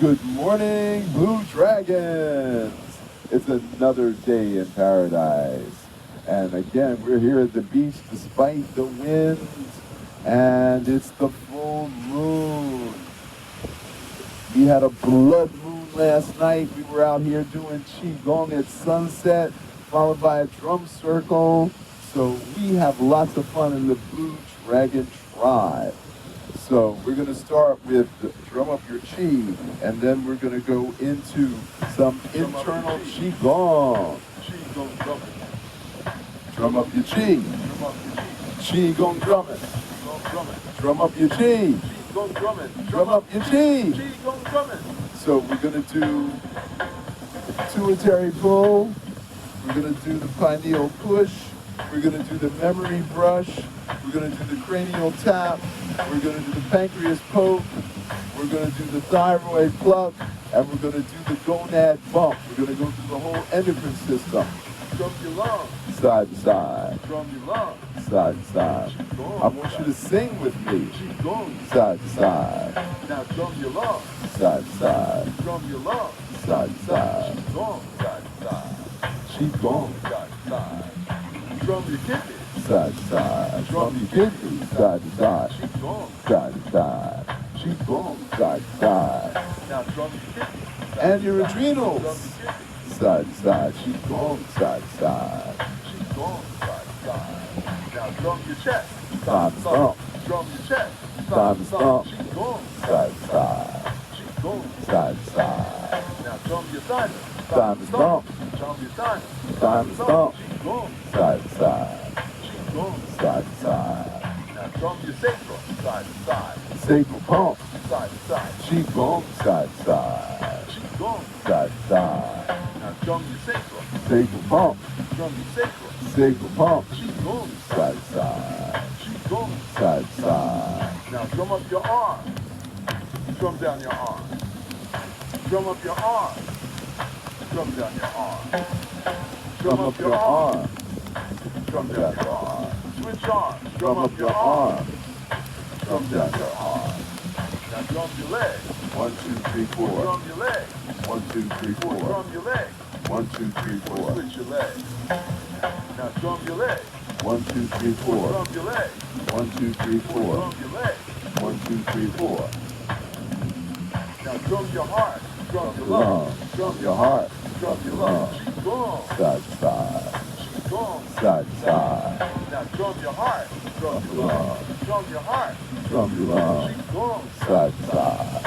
Good morning, Blue Dragons! It's another day in paradise. And again, we're here at the beach despite the winds. And it's the full moon. We had a blood moon last night. We were out here doing Qigong at sunset, followed by a drum circle. So we have lots of fun in the Blue Dragon tribe. So we're going to start with drum up your chi, and then we're going to go into some internal Qigong. Drum up your chi. Qigong drumming. Drum up your chi. Drum up your chi. So we're going to do tuitary pull. We're going to do the pineal push. We're going to do the memory brush. We're going to do the cranial tap. We're going to do the pancreas poke. We're going to do the thyroid pluck. And we're going to do the gonad bump. We're going to go through the whole endocrine system. Drum your lungs. Side to side. Drum your lungs. Side to side. I want you to sing with me. Qigong. Side to side. Now drum your lungs. Side to side. Drum your lungs. Side to side. Qigong. Side to side. Qigong. Side to side. Drum your kidneys. Side to side. Drum your kidneys. Side to side. Qigong. Side to side. Qigong. Side to side. Now drum your kidneys. And your Drum adrenals. your kidneys. Side to side. Qigong. Side to side. Qigong. Side to side. Now drum your chest. Time to stomp. Drum your chest. Time to stomp. Qigong. Side to side. Qigong. Side to side. Now drum your thymus. Time to stomp. Drum your thymus. Time to stomp. Qigong. Side to side. Qigong. Side to side. Now drum your sacrum. Side to side. Sacral pump. Side to side. Qigong. Side to side. Qigong. Side to side. Now drum your sacrum. Sacral pump. Drum your sacrum. Sacral pump. Qigong. Side to side. Qigong. Side to side. Now drum up your arm. Drum down your arm. Drum up your arm. Drum down your arm. Drum up your arm. Drum down your arm. Switch arms. Drum up your arm. Drum down your arm. Now drum your leg. 1, 2, 3, 4. Drum your leg. 1, 2, 3, 4. Drum your leg. 1, 2, 3, 4. Switch your leg. Now drum your leg. 1, 2, 3, 4. Drum your leg. 1, 2, 3, 4. Drum your leg. 1, 2, 3, 4. Now drum your heart. Drum your Lungs. lungs. Drum your heart. Drum your lungs. Qigong. Side to side. Qigong. Side to side. Now drum your heart. Drum your lungs. Drum your heart. Drum your lungs. Qigong. Side to side.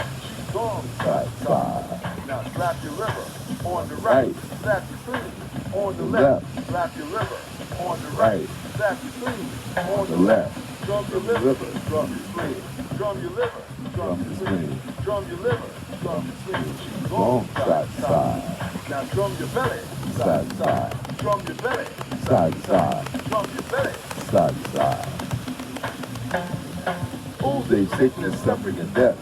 Qigong. Side to side. Now slap your liver on the Right. right. Slap your spleen on the Left. left. Slap your liver on the Right. right. Slap your spleen on The the left. left. Drum your liver. Drum your spleen. Drum your liver. Drum your spleen. Drum your liver. Drum your spleen. Qigong. Qigong. Side to side. Now drum your belly. Side to side. Drum your belly. Side to side. Drum your belly. Side to side. Old age, sickness, suffering, and death.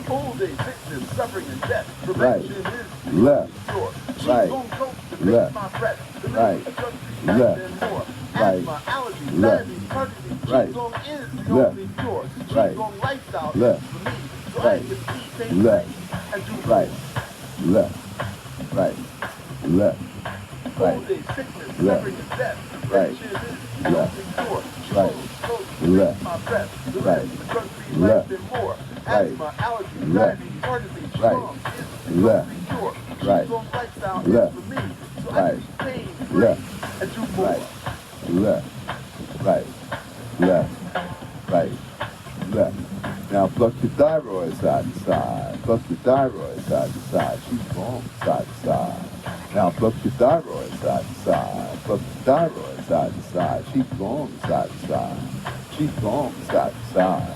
Old age, sickness, suffering, and death. Right. Prevention is Left. cure. Right. Qigong coach to Left. fix my breath. To Right. make a drug free Left. life and more. Right. Asthma, allergies, Left. diabetes, heart disease. Right. Qigong is the Left. only cure. Right. Qigong lifestyle Left. is for me. So Right. I can eat things Left. and do Right. Left. Right. Left. Right. Old age, sickness, Left. suffering, and death. Right. Prevention is the Left. only cure. Right. Qigong coach to Left. fix my breath. To Right. make a drug free Left. life and more. Right. Asthma, allergies, Left. diabetes, heart disease. Right. Qigong is the Left. only cure. Right. Qigong lifestyle Left. is for me. So I Right. can be pain-free Left. and do more. Right. Left. Right. Left. Right. Left. Now pluck your thyroid side to side. Pluck your thyroid side to side. Qigong side to side. Now pluck your thyroid side to side. Pluck your thyroid side to side. Qigong side to side. Qigong side to side.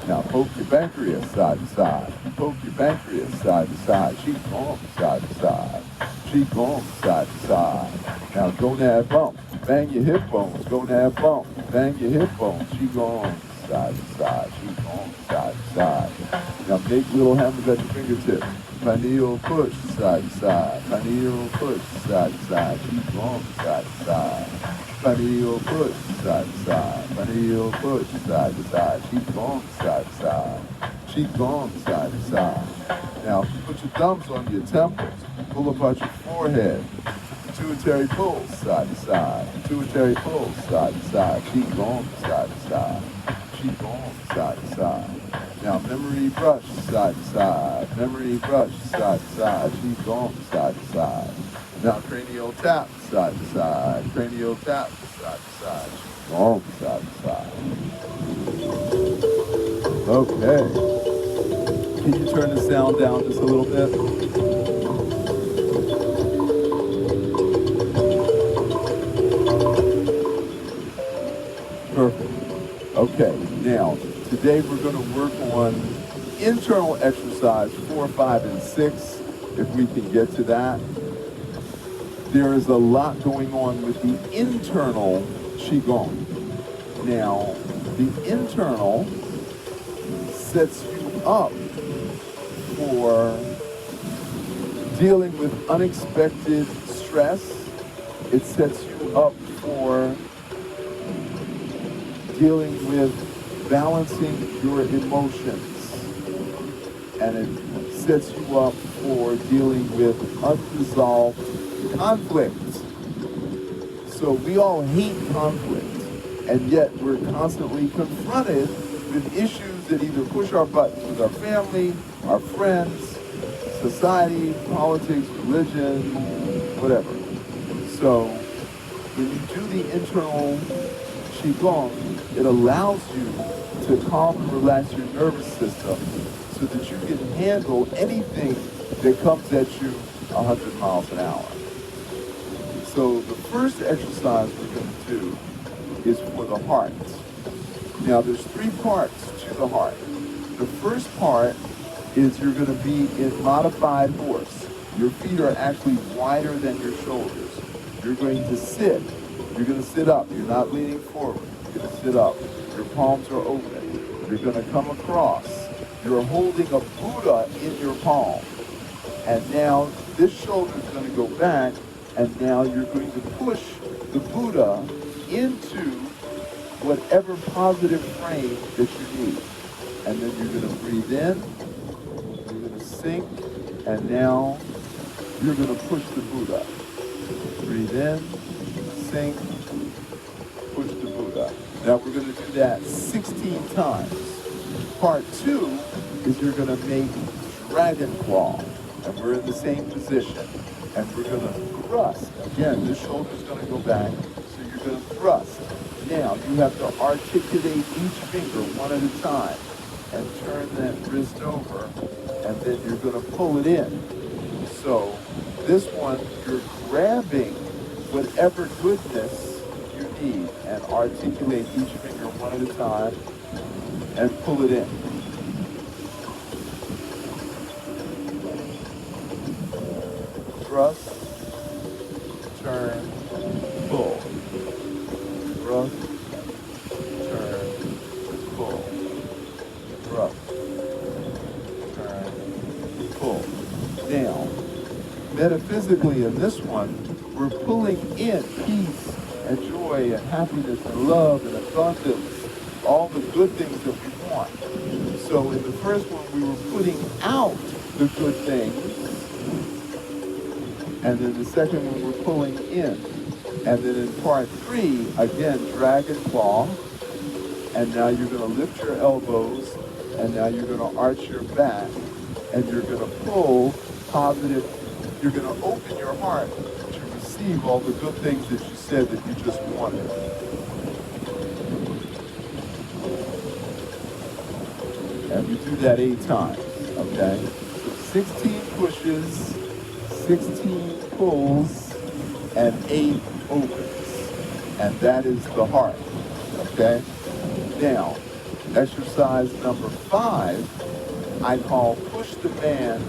Now poke your pancreas side to side. Poke your pancreas side to side. Qigong side to side. Qigong side to side. Now gonad bump. Bang your hip bones. Gonad bump. Bang your hip bones. Qigong side to side. Qigong side to side. Now make little hammers at your fingertips. Pineal push side to side. Pineal push side to side. Qigong side to side. Pineal push, side to side. Pineal push, side to side. Qigong, side to side. Qigong, side to side. Now, put your thumbs on your temples. Pull apart your forehead. Pituitary pulls, side to side. Pituitary pulls, side to side. Qigong, side to side. Qigong, side to side. Now, memory brush, side to side. Memory brush, side to side. Qigong, side to side. Now, cranial tap, side to side. Cranial tap, side to side. Qigong, side to side. Okay. Can you turn the sound down just a little bit? Perfect. Okay, now, today we're going to work on internal exercise 4, 5, and 6, if we can get to that. There is a lot going on with the internal Qigong. Now, the internal sets you up for dealing with unexpected stress. It sets you up for dealing with balancing your emotions, and it sets you up for dealing with unresolved conflict. So we all hate conflict, and yet we're constantly confronted with issues that either push our buttons with our family, our friends, society, politics, religion, whatever. So when you do the internal Qigong, it allows you to calm and relax your nervous system so that you can handle anything that comes at you 100 miles an hour. So the first exercise we're going to do is for the heart. Now there's 3 parts to the heart. The first part is you're going to be in modified horse. Your feet are actually wider than your shoulders. You're going to sit. You're going to sit up. You're not leaning forward. You're going to sit up. Your palms are open. You're going to come across. You're holding a Buddha in your palm. And now this shoulder is going to go back, and now you're going to push the Buddha into whatever positive frame that you need. And then you're going to breathe in, you're going to sink, and now you're going to push the Buddha. Breathe in, sink, push the Buddha. Now we're going to do that 16 times. Part 2 is you're going to make dragon claw. And we're in the same position. And we're going to thrust. Again, this shoulder's going to go back, so you're going to thrust. Now, you have to articulate each finger one at a time and turn that wrist over, and then you're going to pull it in. So, this one, you're grabbing whatever goodness you need and articulate each finger one at a time and pull it in. Thrust, turn, pull. Thrust, turn, pull. Thrust, turn, pull. Now, metaphysically in this one, we're pulling in peace and joy and happiness and love and abundance, all the good things that we want. So in the first one, we were putting out the good things. And then the second one we're pulling in. And then in part 3, again, dragon claw. And now you're going to lift your elbows. And now you're going to arch your back. And you're going to pull positive. You're going to open your heart to receive all the good things that you said that you just wanted. And we do that 8 times, okay? So 16 pushes, 16 pulls, and 8 opens. And that is the heart, okay? Now, exercise number 5, I call push the man,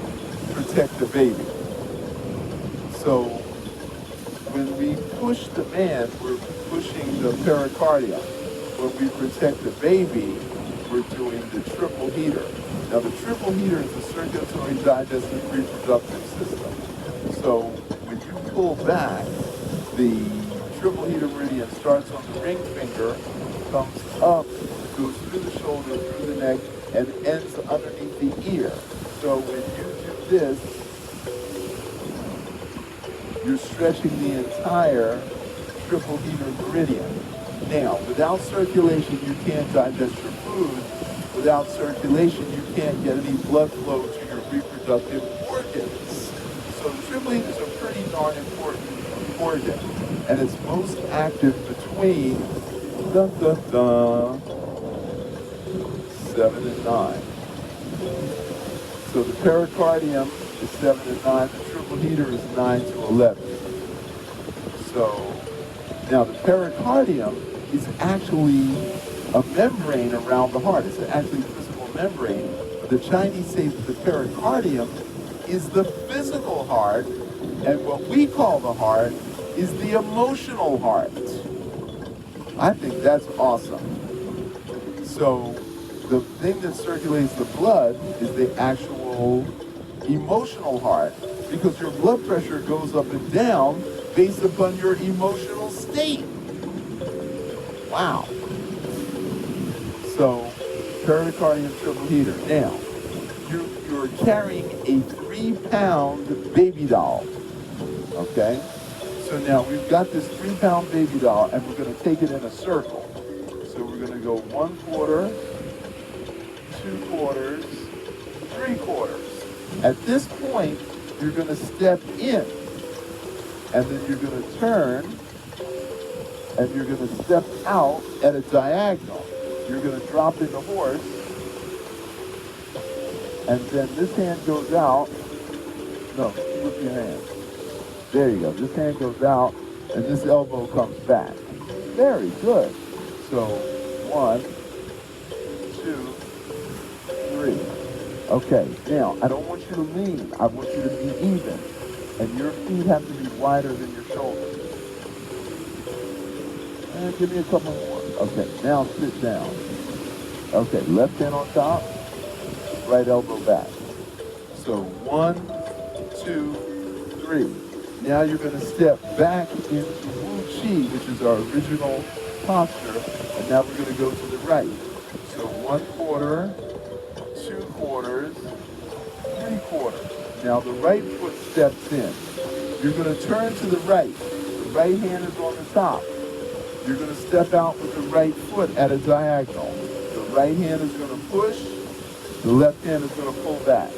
protect the baby. So, when we push the man, we're pushing the pericardium. When we protect the baby, we're doing the triple heater. Now, the triple heater is the circulatory, digestive, reproductive system. So when you pull back the triple heater meridian starts on the ring finger, comes up, goes through the shoulder, through the neck, and ends underneath the ear. So when you do this, you're stretching the entire triple heater meridian. Now, without circulation, you can't digest your food. Without circulation, you can't get any blood flow to your reproductive organs. So the triple heater is a pretty darn important organ, and it's most active between 7 and 9. So the pericardium is 7 and 9. The triple heater is 9 to 11. So now the pericardium is actually a membrane around the heart. It's actually a physical membrane. But the Chinese say that the pericardium is the physical heart, and what we call the heart is the emotional heart. I think that's awesome. So the thing that circulates the blood is the actual emotional heart, because your blood pressure goes up and down based upon your emotional state. Wow. So, pericardium triple heater. Now, you're carrying a 3-pound baby doll. Okay? So now we've got this 3-pound baby doll, and we're going to take it in a circle. So we're going to go 1/4, 2/4, 3/4. At this point, you're going to step in, and then you're going to turn, and you're going to step out at a diagonal. You're going to drop in the horse, and then this hand goes out. No, flip your hand. There you go. This hand goes out, and this elbow comes back. Very good. So, 1, 2, 3. Okay, now, I don't want you to lean. I want you to be even. And your feet have to be wider than your shoulders. And give me a couple more. Okay, now sit down. Okay, left hand on top, right elbow back. So 1, 2, 3. Now you're going to step back into Wu Chi, which is our original posture, and now we're going to go to the right. So 1/4, 2/4, 3/4. Now the right foot steps in. You're going to turn to the right. The right hand is on the top. You're going to step out with the right foot at a diagonal. The right hand is going to push. The left hand is going to pull back.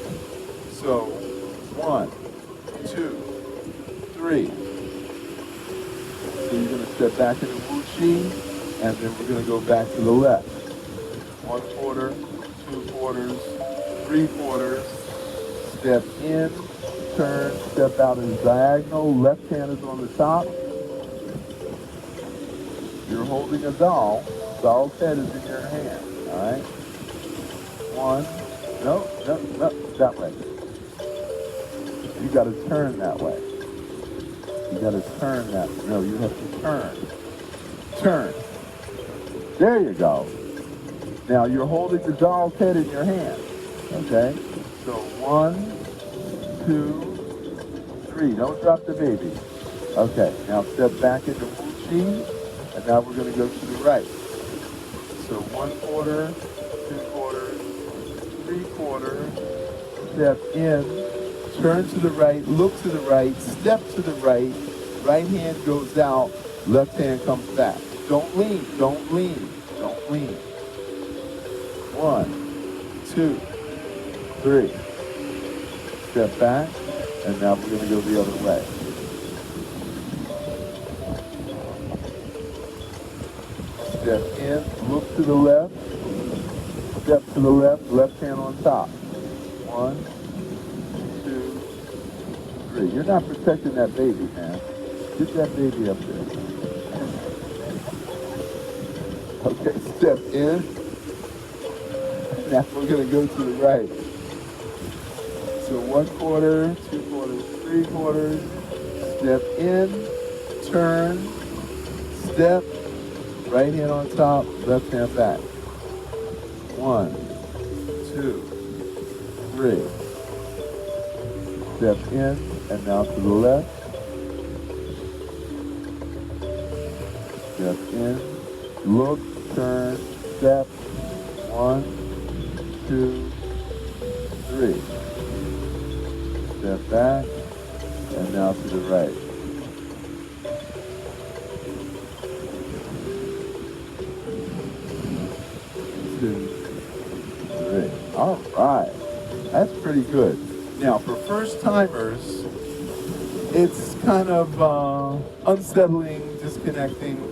So 1, 2, 3. So you're going to step back into Wu Chi, and then we're going to go back to the left. 1/4, 2/4, 3/4. Step in, turn, step out in diagonal. Left hand is on the top. You're holding a doll. Doll's head is in your hand. All right? 1. No, that way. You got to turn that way. You got to turn that. No, you have to turn. Turn. There you go. Now you're holding the doll's head in your hand. Okay? So 1, 2, 3. Don't drop the baby. Okay. Now step back into Wu Chi, and now we're going to go to the right. So 1/4, 2/4, 3/4. Step in. Turn to the right, look to the right, step to the right, right hand goes out, left hand comes back. Don't lean, don't lean, don't lean. 1, 2, 3. Step back, and now we're going to go the other way. Step in, look to the left, step to the left, left hand on top. 1, 2, 3. You're not protecting that baby, man. Get that baby up there. Okay, step in. Now we're going to go to the right. So 1/4, 2/4, 3/4. Step in, turn, step, right hand on top, left hand back. 1, 2, 3. Step in, and now to the left. Step in, look, turn, step, 1, 2, 3. Step back, and now to the right. 2, 3. All right, that's pretty good. Now, for first timers, it's kind of unsettling, disconnecting.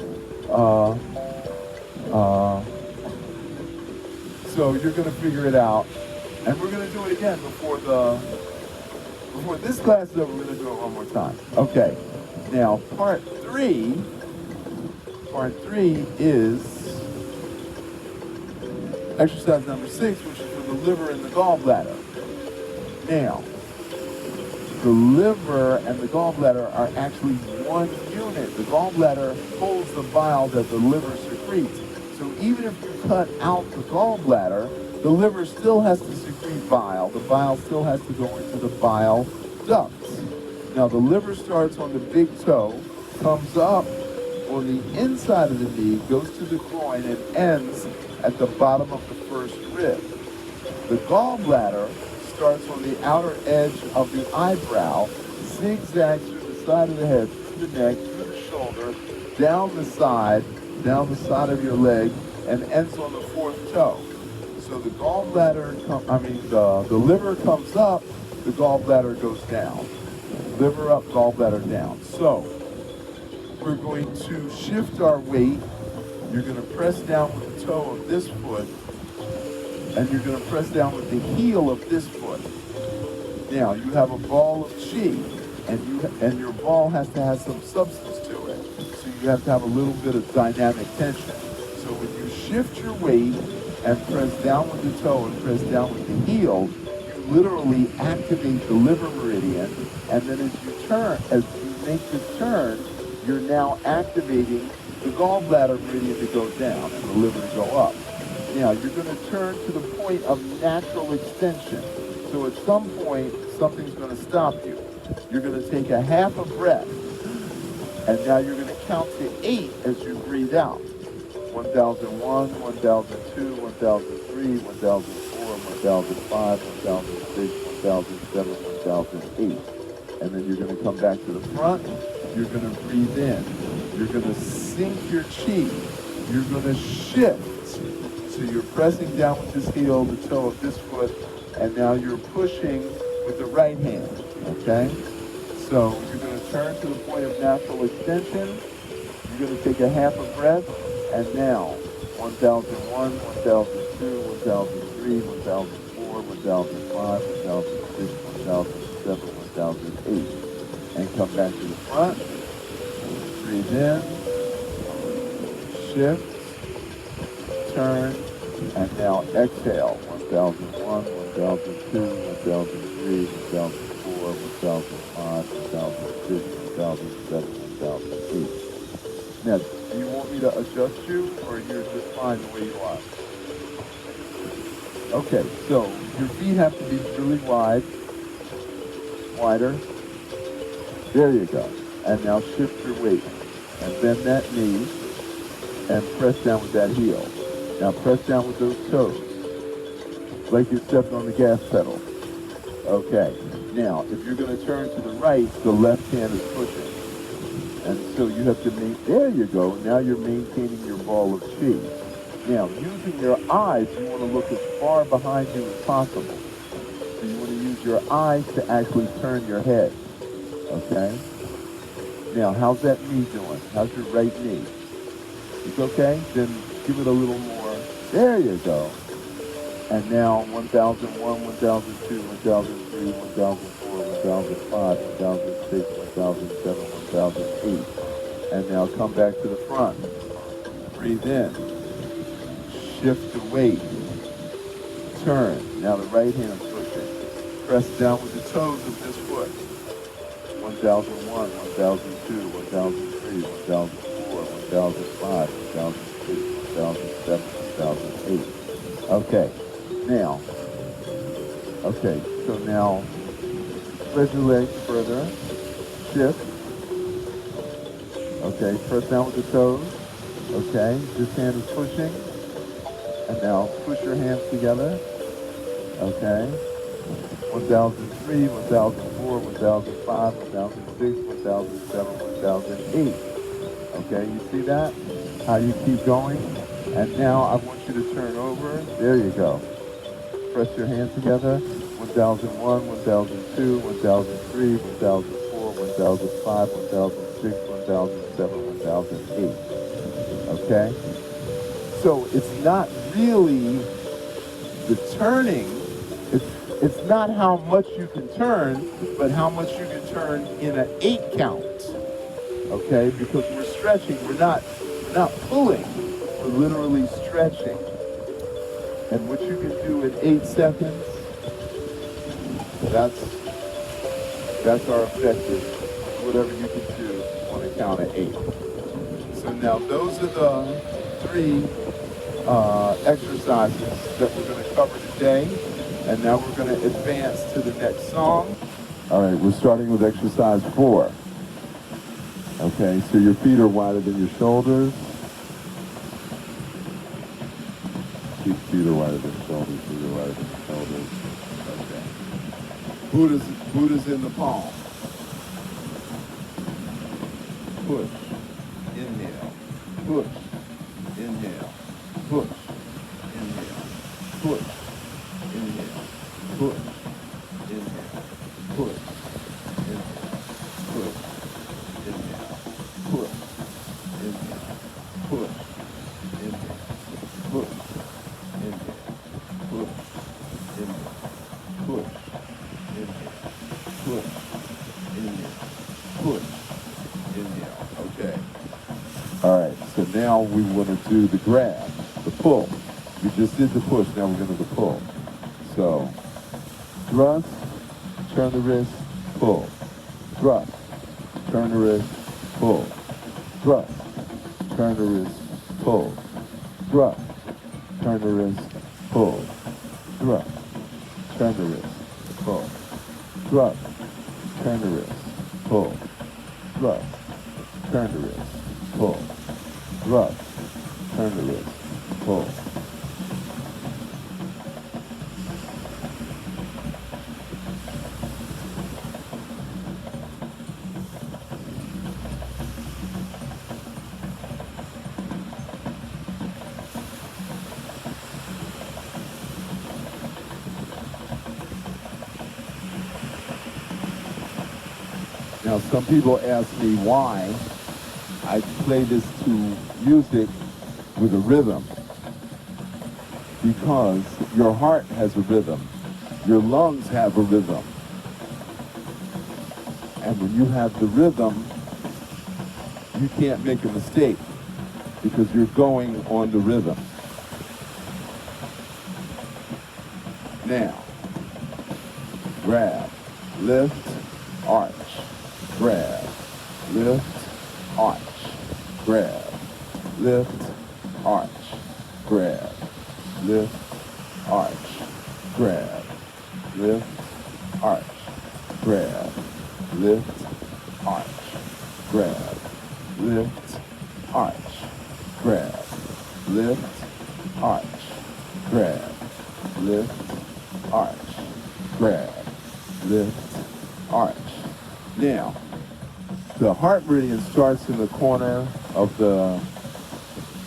So you're going to figure it out, and we're going to do it again before this class is over. We're going to do it one more time. Okay. Now, part three is exercise number 6, which is for the liver and the gallbladder. Now, the liver and the gallbladder are actually one unit. The gallbladder holds the bile that the liver secretes. So even if you cut out the gallbladder, the liver still has to secrete bile. The bile still has to go into the bile ducts. Now the liver starts on the big toe, comes up on the inside of the knee, goes to the groin, and ends at the bottom of the first rib. The gallbladder starts on the outer edge of the eyebrow, zigzags through the side of the head, through the neck, through the shoulder, down the side of your leg, and ends on the fourth toe. So the gallbladder, the liver comes up, the gallbladder goes down. Liver up, gallbladder down. So we're going to shift our weight. You're going to press down with the toe of this foot, and you're going to press down with the heel of this foot. Now, you have a ball of chi, and your ball has to have some substance to it. So you have to have a little bit of dynamic tension. So when you shift your weight and press down with the toe and press down with the heel, you literally activate the liver meridian, and then as you make the turn, you're now activating the gallbladder meridian to go down and the liver to go up. Now, you're going to turn to the point of natural extension. So at some point, something's going to stop you. You're going to take a half a breath, and now you're going to count to 8 as you breathe out. 1001, 1002, 1003, 1004, 1005, 1006, 1007, 1008. And then you're going to come back to the front. You're going to breathe in. You're going to sink your chi. You're going to shift. So you're pressing down with this heel, the toe of this foot, and now you're pushing with the right hand, okay? So you're going to turn to the point of natural extension. You're going to take a half a breath, and now 1001, 1002, 1003, 1004, 1005, 1006, 1007, 1008. And come back to the front. Breathe in, shift, turn, and now exhale. 1001, 1002, 1003, 1004, 1005, 1006, 1007, 1008. Now, do you want me to adjust you, or you're just fine the way you are? Okay, so your feet have to be really wide, wider. There you go. And now shift your weight and bend that knee and press down with that heel. Now press down with those toes, like you're stepping on the gas pedal. Okay. Now, if you're going to turn to the right, the left hand is pushing. And so you have to there you go. Now you're maintaining your ball of chi. Now, using your eyes, you want to look as far behind you as possible. So you want to use your eyes to actually turn your head. Okay? Now, how's that knee doing? How's your right knee? It's okay? Then give it a little more. There you go. And now 1001, 1002, 1003, 1004, 1005, 1006, 1007, 1008. And now come back to the front. Breathe in. Shift the weight. Turn. Now the right hand pushing. Press down with the toes of this foot. 1001, 1002, 1003, 1004, 1005, 1006, 1007, 1008. Okay. Now, so now spread your legs further, shift. Okay, press down with the toes, Okay, this hand is pushing. And now push your hands together. Okay. 1003, 1004, 1005, 1006, 1007, 1008. Okay, you see that? How you keep going? And now I want you to turn over. There you go. Press your hands together. 1001, 1002, 1003, 1004, 1005, 1006, 1007, 1008. Okay? So it's not really the turning. It's not how much you can turn, but how much you can turn in an 8 count. Okay? Because we're stretching. We're not pulling. We're literally stretching. And what you can do in 8 seconds, that's our objective. Whatever you can do on a count of 8. So now those are the 3 exercises that we're going to cover today. And now we're going to advance to the next song. All right, we're starting with exercise 4. Okay, so your feet are wider than your shoulders. Feet are wider than shoulders, feet are wider than shoulders. Okay. Buddha's in the palm. Push. Inhale. Push. Inhale. Push. Inhale. Push. Inhale. Push. Inhale. Push. Inhale. Push. Inhale. Push. Inhale. Push. Inhale. Push. Inhale. Push. Inhale. Push. Inhale. Push. Inhale. Push. Inhale. Okay. All right. So now we want to do the grab, the pull. We just did the push. Now we're going to do the pull. So thrust, turn the wrist, pull. Thrust, turn the wrist, pull. Thrust, turn the wrist, pull. Thrust, turn the wrist, pull. Thrust, turn the wrist, pull. Thrust, turn the wrist, pull. Thrust, turn the wrist, pull. Thrust, turn the wrist, pull. Now, some people ask me why I play this to music with a rhythm. Because your heart has a rhythm. Your lungs have a rhythm. And when you have the rhythm, you can't make a mistake because you're going on the rhythm. Now, grab, lift, arch. Grab, lift, arch, grab, lift, arch, grab, lift, arch, grab, lift, arch, grab, lift, arch, grab, lift, arch, grab, lift, arch, grab, lift, arch, grab, lift, arch. Now, the heart meridian starts in the corner of the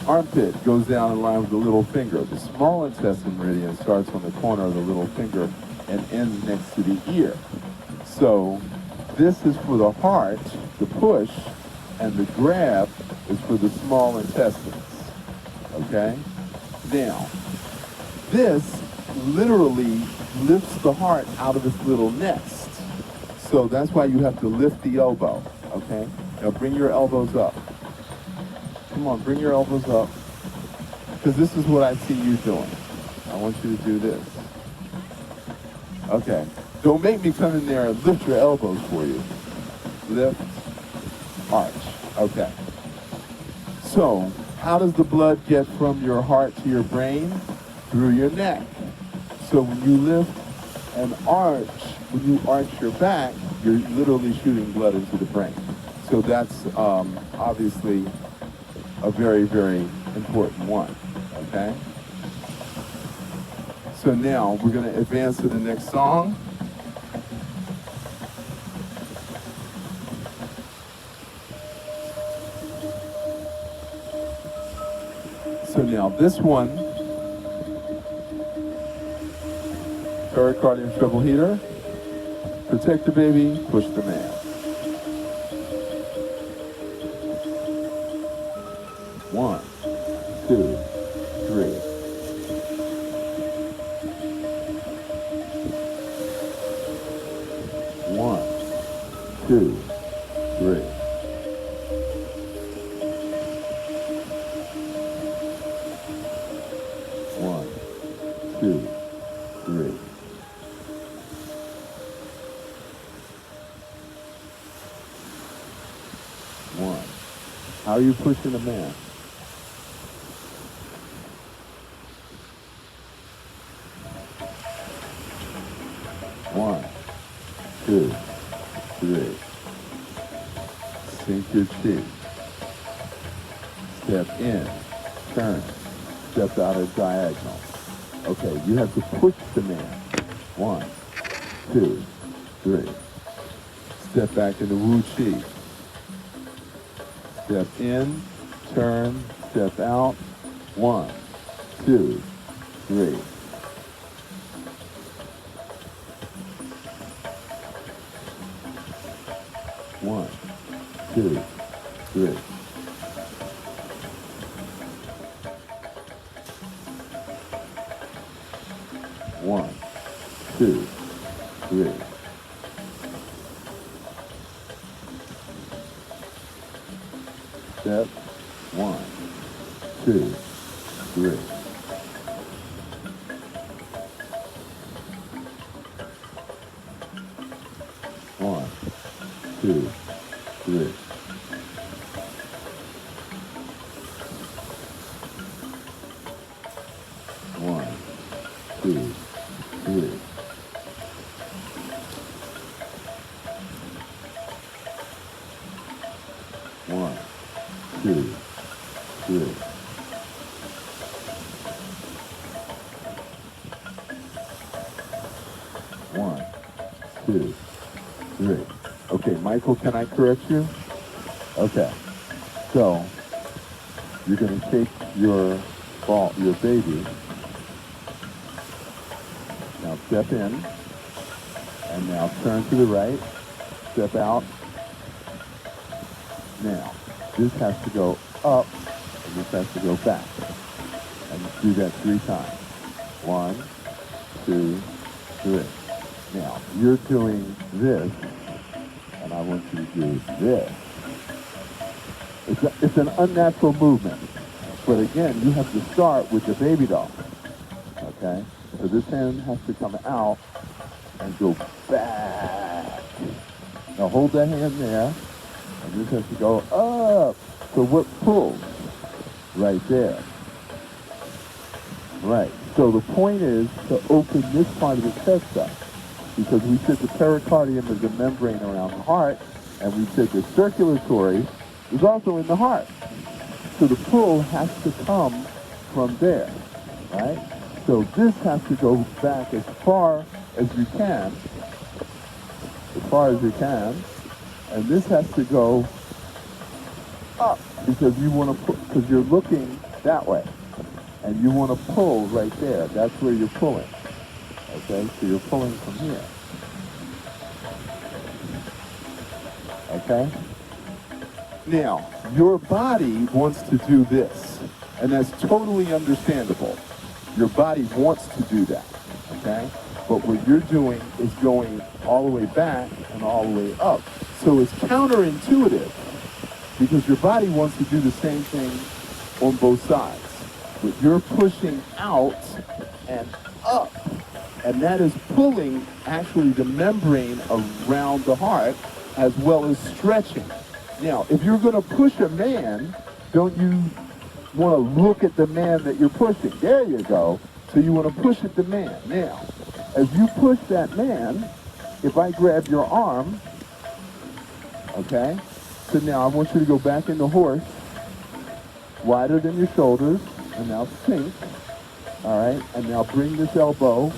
armpit, goes down in line with the little finger. The small intestine meridian starts on the corner of the little finger and ends next to the ear. So this is for the heart, the push, and the grab is for the small intestines. Okay? Now, this literally lifts the heart out of its little nest. So that's why you have to lift the elbow, okay? Now bring your elbows up. Come on, bring your elbows up. Because this is what I see you doing. I want you to do this. Okay. Don't make me come in there and lift your elbows for you. Lift, arch. Okay. So, how does the blood get from your heart to your brain? Through your neck. So when you lift and arch, when you arch your back, you're literally shooting blood into the brain. So that's obviously a very, very important one, okay? So now we're going to advance to the next song. So now this one, pericardium treble heater, protect the baby, push the man. 1, 2, 3. 1, 2, 3. 1, 2, 3. One. How are you pushing a man? One, two, three. Sink your chi. Step in, turn, step out of diagonal. Okay, you have to push the man. 1, 2, 3. Step back into Wu Chi. Step in, turn, step out. 1, 2, 3. 1, 2, 3. 1, 2, 3. Step 1, 2, 3. 1, 2, 3. 1, 2, 3. 1, 2, 3. 1, 2, 3. Okay, Michael, can I correct you? Okay. So, you're going to take your baby. Now step in. And now turn to the right. Step out. Now, this has to go up, and this has to go back. And do that 3 times. 1, 2, 3. Now, you're doing this, and I want you to do this. It's an unnatural movement. But again, you have to start with the baby doll. Okay? So this hand has to come out and go back. Now hold that hand there, and this has to go up. So what pulls? Right there. Right. So the point is to open this part of the chest up, because we said the pericardium is a membrane around the heart, and we said the circulatory is also in the heart. So the pull has to come from there, right? So this has to go back as far as you can, and this has to go up, because you want to put, because you're looking that way, and you want to pull right there. That's where you're pulling. Okay, so you're pulling from here. Okay? Now, your body wants to do this, and that's totally understandable. Your body wants to do that, okay? But what you're doing is going all the way back and all the way up. So it's counterintuitive, because your body wants to do the same thing on both sides. But you're pushing out and up, and that is pulling actually the membrane around the heart as well as stretching. Now, if you're going to push a man, don't you want to look at the man that you're pushing? There you go. So you want to push at the man. Now, as you push that man, if I grab your arm, okay, so now I want you to go back into horse, wider than your shoulders, and now sink. All right, and now bring this elbow.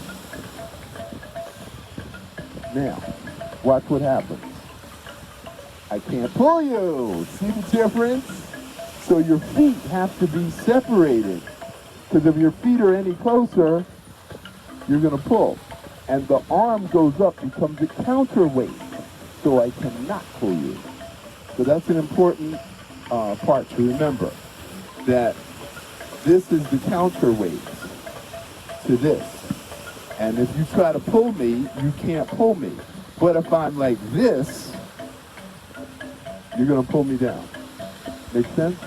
Now, watch what happens. I can't pull you. See the difference? So your feet have to be separated, because if your feet are any closer, you're going to pull. And the arm goes up, becomes a counterweight, so I cannot pull you. So that's an important part to remember, that this is the counterweight to this. And if you try to pull me, you can't pull me. But if I'm like this, you're going to pull me down. Make sense?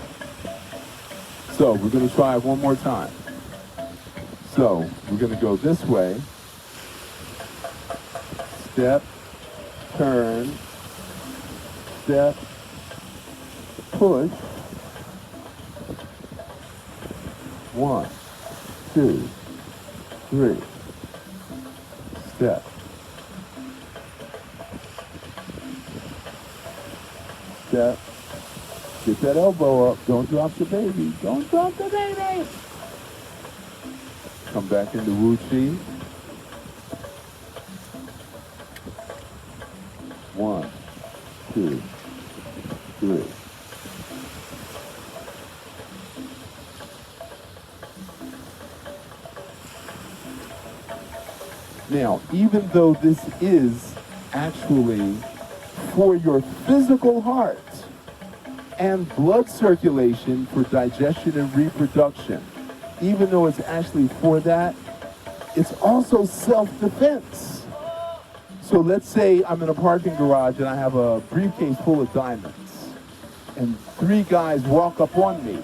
So we're going to try it one more time. So we're going to go this way. Step, turn, step, push. 1, 2, 3. Step. Step. Get that elbow up. Don't drop the baby. Don't drop the baby. Come back into Wu Chi. 1, 2, 3. Now, even though this is actually for your physical heart and blood circulation for digestion and reproduction, even though it's actually for that, it's also self-defense. So let's say I'm in a parking garage and I have a briefcase full of diamonds, and 3 guys walk up on me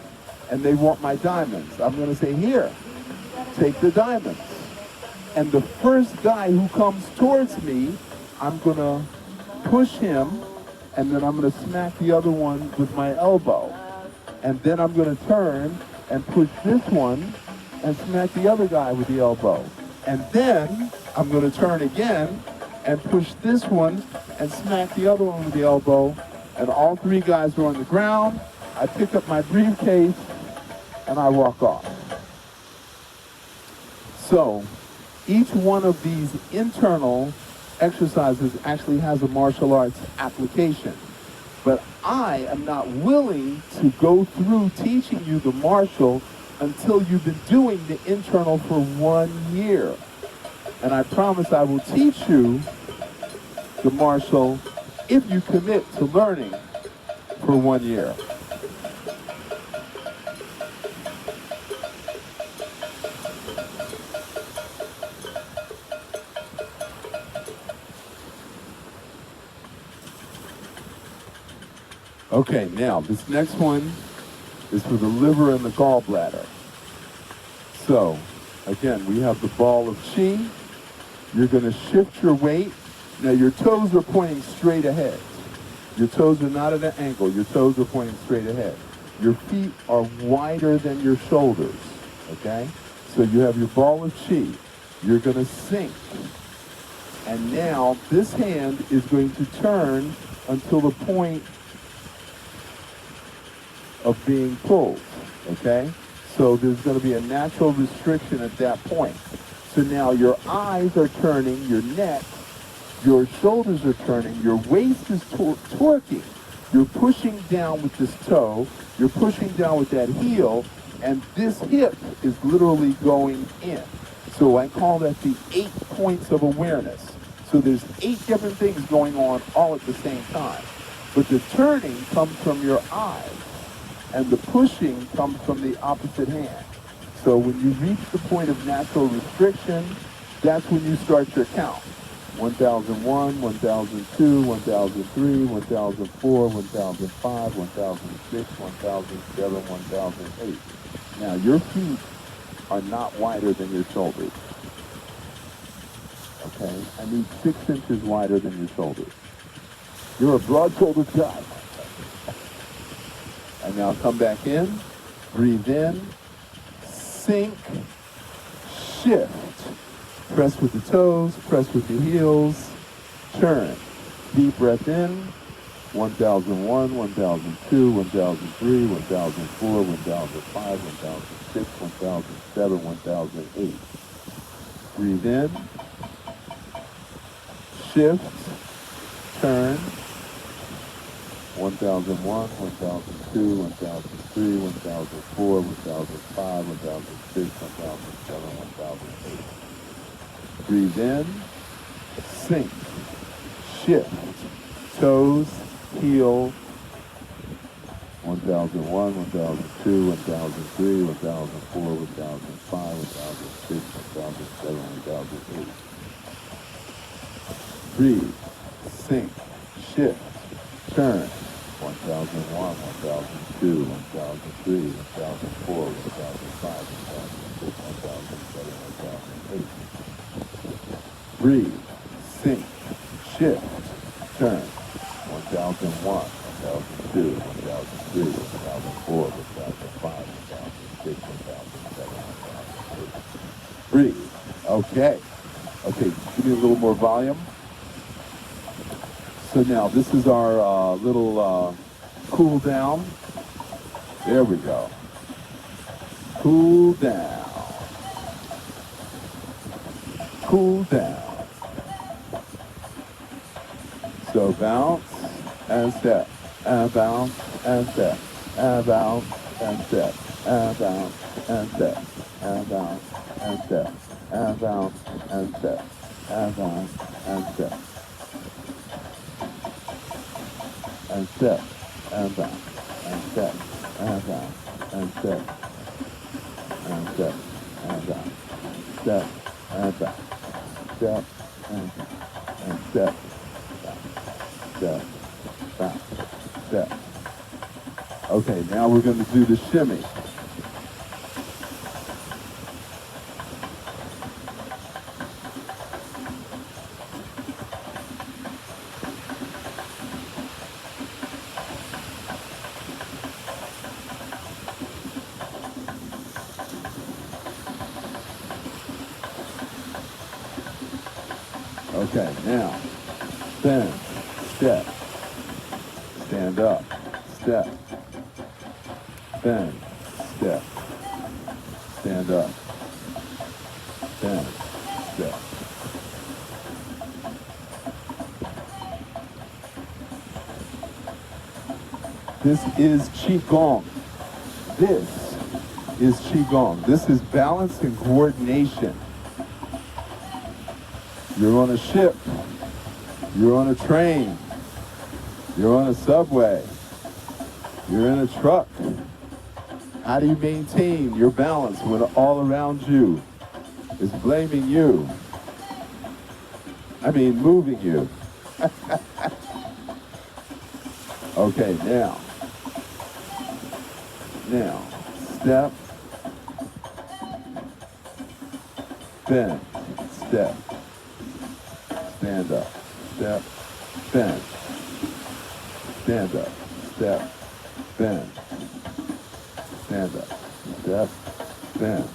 and they want my diamonds. I'm going to say, here, take the diamonds. And the first guy who comes towards me, I'm going to push him, and then I'm going to smack the other one with my elbow. And then I'm going to turn and push this one and smack the other guy with the elbow. And then I'm going to turn again and push this one and smack the other one with the elbow. And all 3 guys are on the ground. I pick up my briefcase and I walk off. So each one of these internal exercises actually has a martial arts application. But I am not willing to go through teaching you the martial until you've been doing the internal for 1 year. And I promise I will teach you the martial if you commit to learning for 1 year. Okay, now this next one is for the liver and the gallbladder. So, again, we have the ball of chi. You're going to shift your weight. Now your toes are pointing straight ahead. Your toes are not at an angle. Your toes are pointing straight ahead. Your feet are wider than your shoulders, okay? So you have your ball of chi. You're going to sink. And now this hand is going to turn until the point of being pulled, okay? So there's going to be a natural restriction at that point. So now your eyes are turning, your neck, your shoulders are turning, your waist is torquing. You're pushing down with this toe, you're pushing down with that heel, and this hip is literally going in. So I call that the 8 points of awareness. So there's 8 different things going on all at the same time. But the turning comes from your eyes, and the pushing comes from the opposite hand. So when you reach the point of natural restriction, that's when you start your count. 1001, 1002, 1003, 1004, 1005, 1006, 1007, 1008. Now your feet are not wider than your shoulders. Okay? I need 6 inches wider than your shoulders. You're a broad-shouldered guy. And now come back in, breathe in, sink, shift. Press with the toes, press with the heels, turn. Deep breath in, 1001, 1002, 1003, 1004, 1005, 1006, 1007, 1008. Breathe in, shift, turn, 1001, 1002, 1003, 1004, 1005, 1006, 1007, 1008. Breathe in, sink, shift, toes, heel, 1001, 1002, 1003, 1004, 1005, 1006, 1007, 1008. Breathe, sink, shift, turn, 1001, 1002, 1003, 1004, 1005, 1006, 1007, 1008. Breathe, sink, shift, turn, 1001, 1002, 1003, 1004, 1005, 1006, 1007, 1008. Breathe. Okay. Okay, give me a little more volume. So now this is our little cool down. There we go. Cool down. Cool down. So bounce and step, and bounce and step, and bounce and step, and bounce and step, and bounce and step, and bounce and step, and bounce and step, and step, and bounce and step, and bounce and step, and step, and bounce, step, and bounce, step, and step, step, bounce, step. Okay, now we're going to do the shimmy. Okay, now, bend, step, stand up, step, bend, step, stand up, bend, step. This is Qigong. This is Qigong. This is balance and coordination. You're on a ship, you're on a train, you're on a subway, you're in a truck. How do you maintain your balance when all around you is blaming you? I mean, moving you. Okay, now, step, bend, step. Stand up, step, bend. Stand up, step, bend. Stand up, step, bend.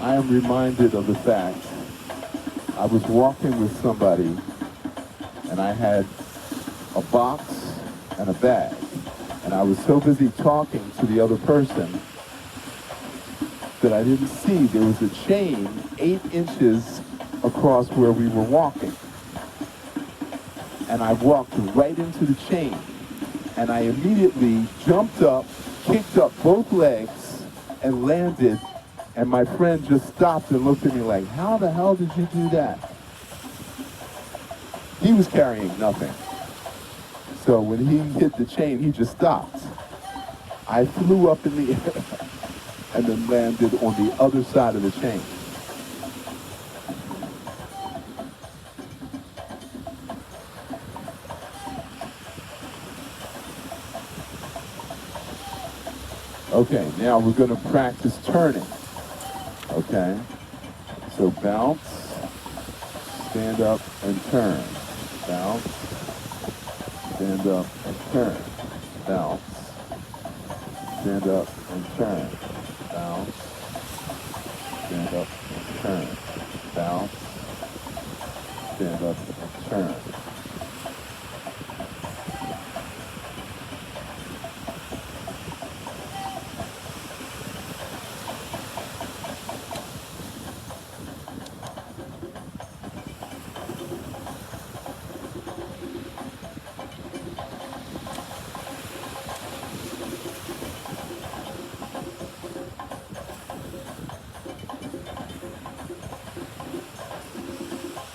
I am reminded of the fact I was walking with somebody and I had a box and a bag. And I was so busy talking to the other person that I didn't see there was a chain 8 inches across where we were walking. And I walked right into the chain. And I immediately jumped up, kicked up both legs, and landed. And my friend just stopped and looked at me like, how the hell did you do that? He was carrying nothing. So when he hit the chain, he just stopped. I flew up in the air and then landed on the other side of the chain. Okay, now we're going to practice turning. Okay, so bounce, stand up and turn. Bounce, stand up and turn. Bounce, stand up and turn, bounce, stand up and turn, bounce, stand up and turn.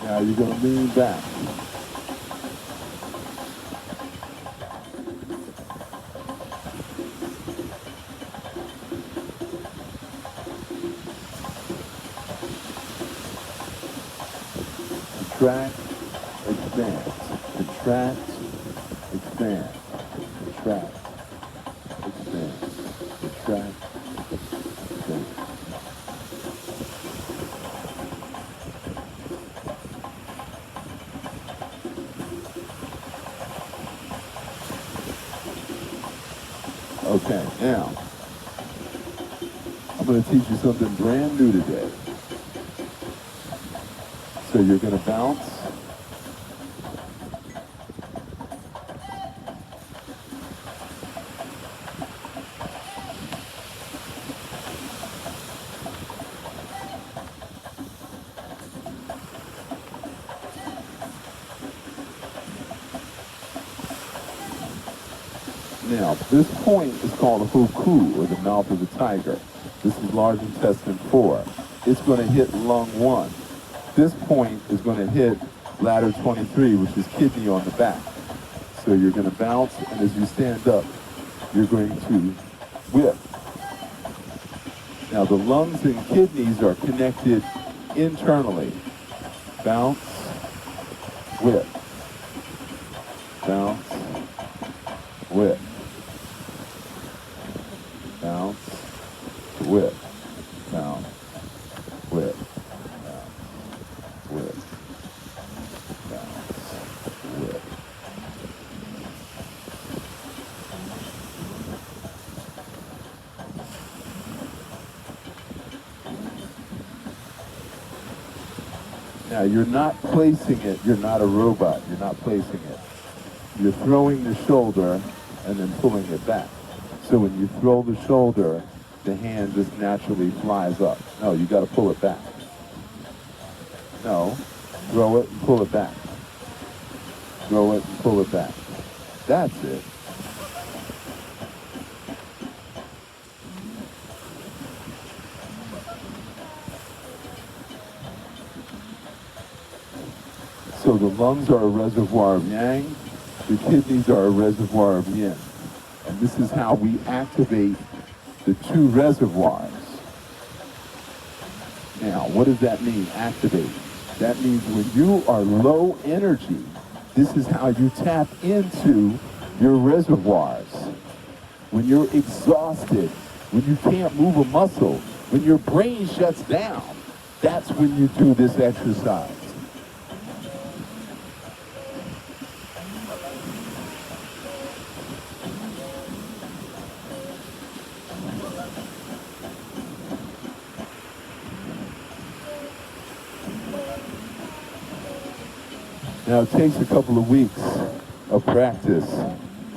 Now you're going to lean back. Contract, expand. Contract, expand. Contract, expand. Contract, expand. Okay, now, I'm going to teach you something brand new today. So you're going to bounce. Now, this point is called a Hoku, or the mouth of the tiger. This is large intestine 4. It's going to hit lung 1. This point is going to hit bladder 23, which is kidney on the back. So you're going to bounce, and as you stand up, you're going to whip. Now, the lungs and kidneys are connected internally. Bounce, whip. Bounce, whip. Bounce, whip. Bounce, whip. Whip, bounce, whip. Now you're not placing it, you're not a robot, you're not placing it. You're throwing the shoulder and then pulling it back. So when you throw the shoulder, the hand just naturally flies up. No, you got to pull it back. No, throw it and pull it back. Throw it and pull it back. That's it. So the lungs are a reservoir of yang, the kidneys are a reservoir of yin. And this is how we activate the 2 reservoirs. Now, what does that mean, activate? That means when you are low energy, this is how you tap into your reservoirs. When you're exhausted, when you can't move a muscle, when your brain shuts down, that's when you do this exercise. Now, it takes a couple of weeks of practice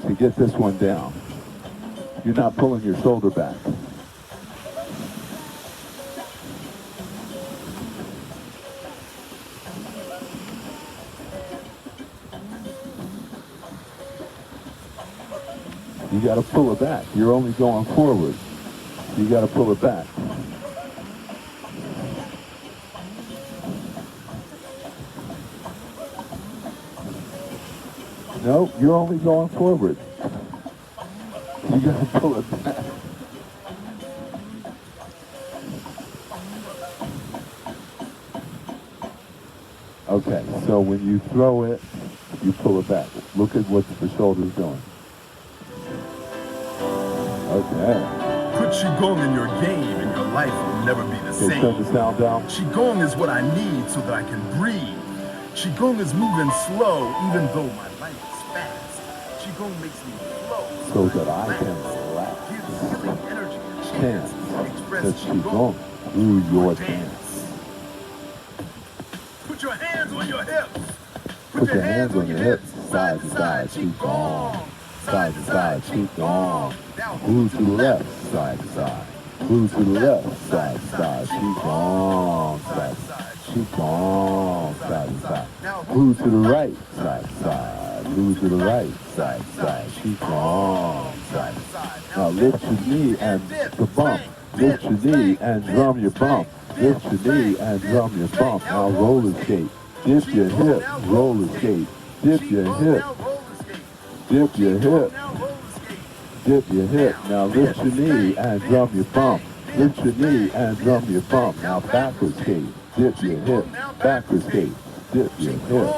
to get this one down. You're not pulling your shoulder back. You got to pull it back. You're only going forward. You got to pull it back. No, you're only going forward. You got to pull it back. Okay, so when you throw it, you pull it back. Look at what the shoulder's doing. Okay. Put Qigong in your game and your life will never be the same. Turn the sound down. Qigong is what I need so that I can breathe. Qigong is moving slow even though my life is fast. Qigong makes me flow So that I can relax. Give Chant the Qigong through your dance. Put your hands on your hips. Put your hands on your hips. Side to side, Qigong. Side to side, Qigong. Move to the left, side to side. Move to the left, side to side, Qigong. Side to side, Qigong. Side to side. Move to the right, side to side. Move to the right, side to side, Qigong. Side to side. Now lift your knee and the bump. Lift your knee and drum your bump. Lift your knee and drum your bump. Now roller skate. Dip your hip, roller skate. Dip your hip. Dip your hip. Dip your hip. Now lift your knee and drum your bump. Lift your knee and drum your bump. Now backward skate. Dip your hip. Backward skate. Dip your hip.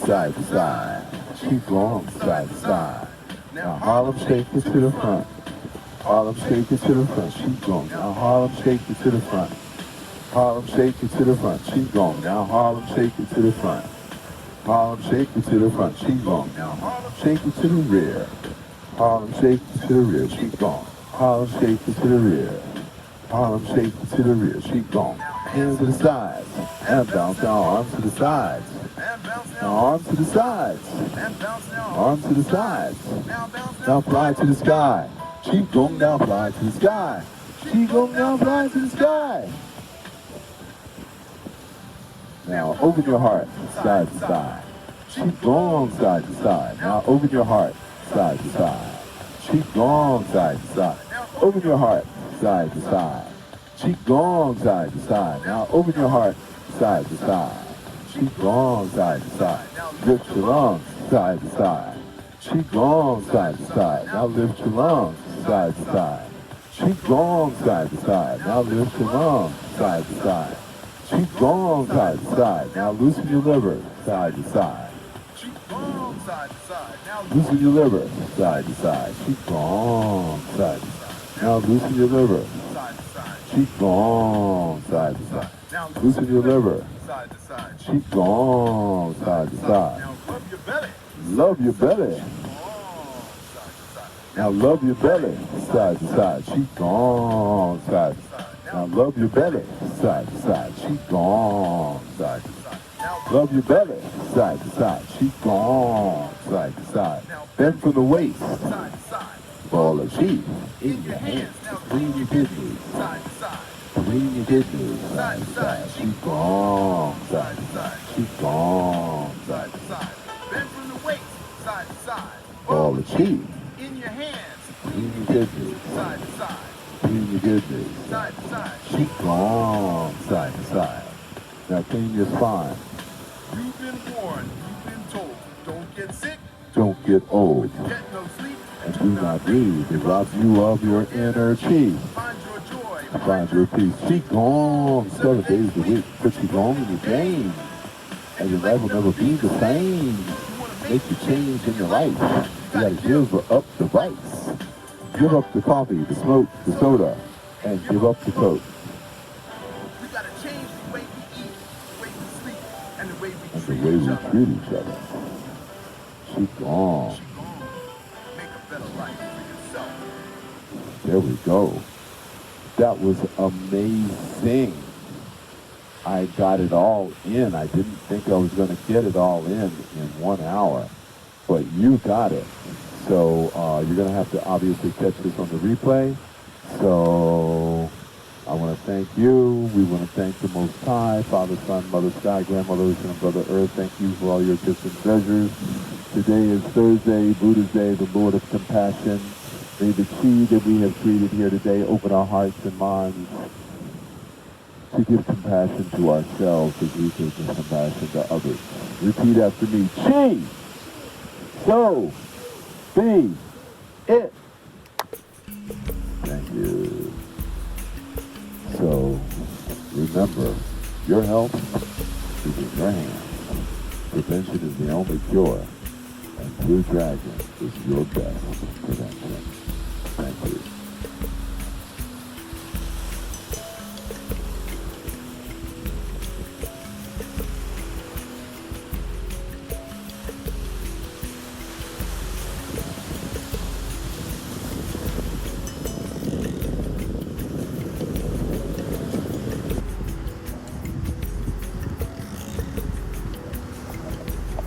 Side to side. Qigong side to side. Now Harlem shake it to the front. Harlem shake it to the front. Qigong. Now Harlem shake it to the front. Harlem shake it to the front. Qigong. Now Harlem shake it to the front. Harlem shake it to the front. Qigong. Now Harlem shake it to the rear. Harlem shake it to the rear. Qigong. Harlem shake it to the rear. Harlem shake it to the rear. Qigong. Hands to the sides. And bounce now arms to the sides. Now arms to the sides. Arms to the sides. Now fly to the sky. Qigong now fly to the sky. Qigong now fly to the sky. Now open your heart, side to side. Qigong side to side. Now open your heart, side to side. Qigong side to side. Open your heart, side to side. Qigong side to side. Now open your heart, side to side. Qigong side to side. Lift your lungs, side to side. Qigong side to side. Now lift your lungs, side to side. Qigong side to side. Now lift your lungs, side to side. Qigong side to side. Now loosen your liver, side to side. Qigong side to side. Now loosen your liver, side to side. Qigong side to side. Now loosen your liver. side to side. Qigong side to side. Now Loosen your liver. side to side. Qigong side to side. Now rub your belly. Love your belly. Now love your belly, side to side. Qigong side to side. Now love your belly, side to side. Qigong side to side. Love your belly, side to side. Qigong side to side. Bend from the waist. Side to side. Ball of chi in your hands. Clean your kidneys. Side to side. Clean your kidneys. Side to side. Qigong side to side. Qigong side to side. Bend from the waist. Side to side. Ball of chi In your hands. in your kidneys. Side to side. Clean your kidneys. Side to side. Qigong side to side. Now clean your spine. You've been warned. You've been told. Don't get sick. Don't get old. Get no sleep. And do not breathe. It robs you of your inner chi. Find your joy. Find your peace. Qigong 7 days a week. Put Qigong in your game. And your life will never be the same. Make the change in your life. You gotta give up the vice. Give up the coffee, the smoke, the soda, and give up the coke. We gotta change the way we eat, the way we sleep, and the way we And the treat way each we other. treat each other. Qigong. Make a better life for yourself. There we go. That was amazing. I got it all in. I didn't think I was going to get it all in 1 hour, but you got it. So you're going to have to obviously catch this on the replay. So I want to thank you. We want to thank the Most High, Father, Son, Mother Sky, Grandmother Ocean, and Brother Earth. Thank you for all your gifts and treasures. Today is Thursday, Buddha's Day, the Lord of Compassion. May the chi that we have created here today open our hearts and minds to give compassion to ourselves as we give compassion to others. Repeat after me. Chi! So be it. Thank you. So remember, your health is in your hands. Prevention is the only cure. And Blue Dragon is your best prevention. Thank you.